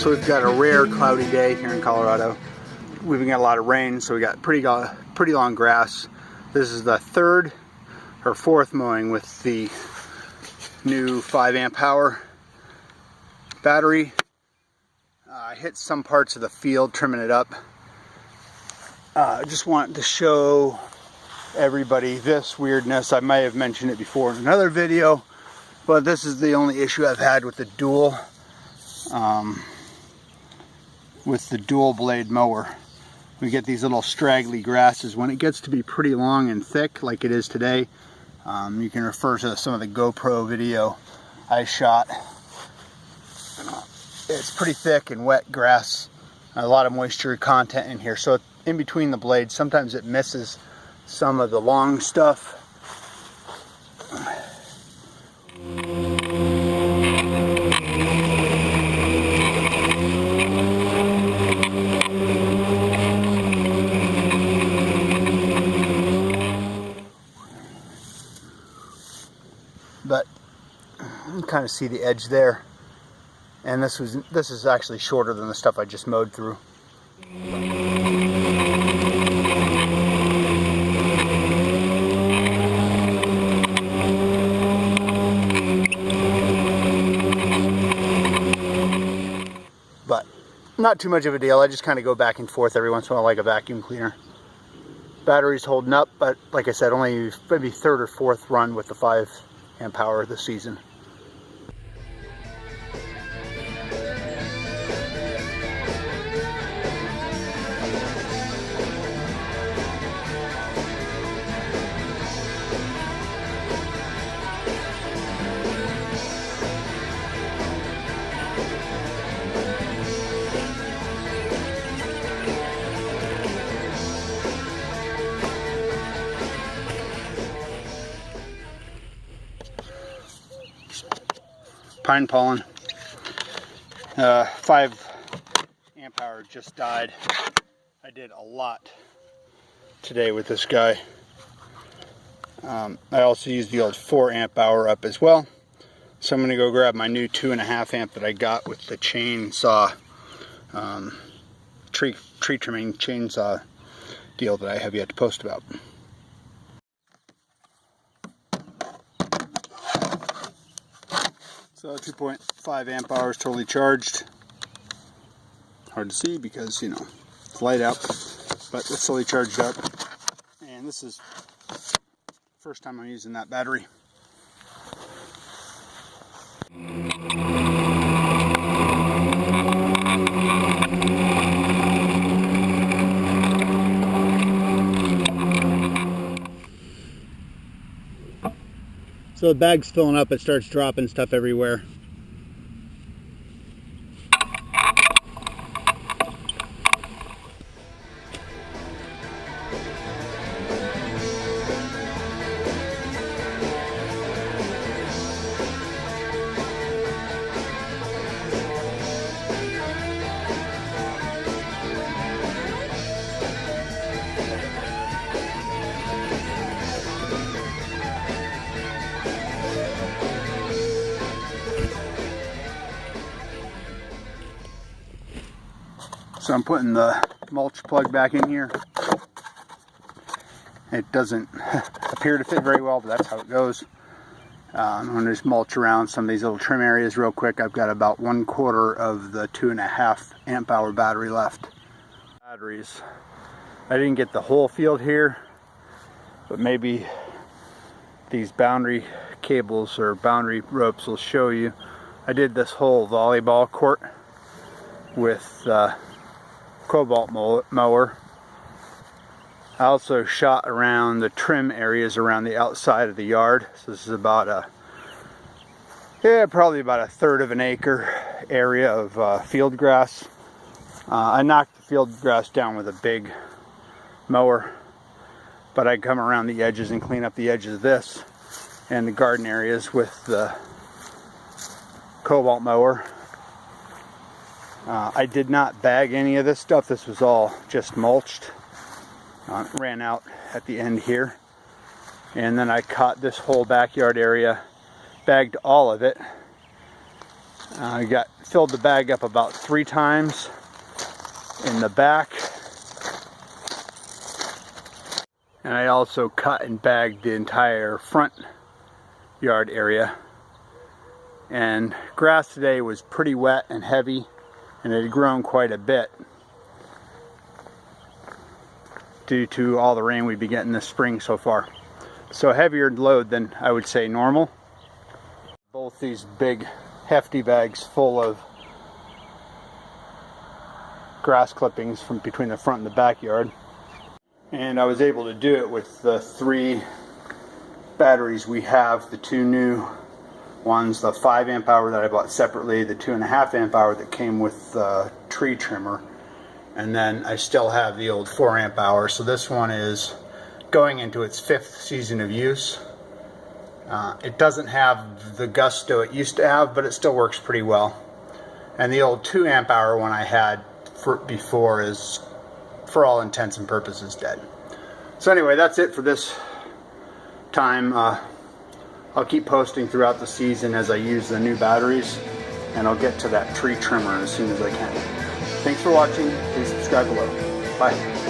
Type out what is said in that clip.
So we've got a rare cloudy day here in Colorado. We've got a lot of rain, so we got pretty long grass. This is the third or fourth mowing with the new 5 amp hour battery. I hit some parts of the field trimming it up. I just want to show everybody this weirdness. I might have mentioned it before in another video, but this is the only issue I've had with the dual blade mower. We get these little straggly grasses. When it gets to be pretty long and thick like it is today, you can refer to some of the GoPro video I shot. It's pretty thick and wet grass, a lot of moisture content in here, so in between the blades sometimes it misses some of the long stuff. But you can kind of see the edge there, and this is actually shorter than the stuff I just mowed through. But not too much of a deal. I just kind of go back and forth every once in a while like a vacuum cleaner. Battery's holding up, but like I said, only maybe third or fourth run with the 5 amp hour this season. Pine pollen. 5 amp hour just died. I did a lot today with this guy. I also used the old 4 amp hour up as well. So I'm going to go grab my new 2.5 amp that I got with the chainsaw, tree trimming chainsaw deal that I have yet to post about. So 2.5 amp hours totally charged. Hard to see because, you know, it's light out, but it's fully charged up. And this is the first time I'm using that battery. So the bag's filling up, it starts dropping stuff everywhere. So I'm putting the mulch plug back in here. It doesn't appear to fit very well, but that's how it goes. I'm going to just mulch around some of these little trim areas real quick. I've got about 1/4 of the 2.5 amp hour battery left. Batteries. I didn't get the whole field here, but maybe these boundary cables or boundary ropes will show you. I did this whole volleyball court with Kobalt mower. I also shot around the trim areas around the outside of the yard. So this is about probably about 1/3 of an acre area of field grass. I knocked the field grass down with a big mower, but I come around the edges and clean up the edges of this and the garden areas with the Kobalt mower. I did not bag any of this stuff. This was all just mulched. Ran out at the end here. And then I caught this whole backyard area, bagged all of it, I filled the bag up about 3 times in the back. And I also cut and bagged the entire front yard area. And grass today was pretty wet and heavy, and it had grown quite a bit due to all the rain we've been getting this spring so far. So heavier load than I would say normal. Both these big hefty bags full of grass clippings from between the front and the backyard. And I was able to do it with the 3 batteries we have, the 2 new ones, the 5 amp hour that I bought separately, the 2.5 amp hour that came with the tree trimmer, and then I still have the old 4 amp hour. So this one is going into its 5th season of use. It doesn't have the gusto it used to have, but it still works pretty well. And the old 2 amp hour one I had before is, for all intents and purposes, dead. So anyway, that's it for this time. I'll keep posting throughout the season as I use the new batteries, and I'll get to that tree trimmer as soon as I can. Thanks for watching. Please subscribe below. Bye.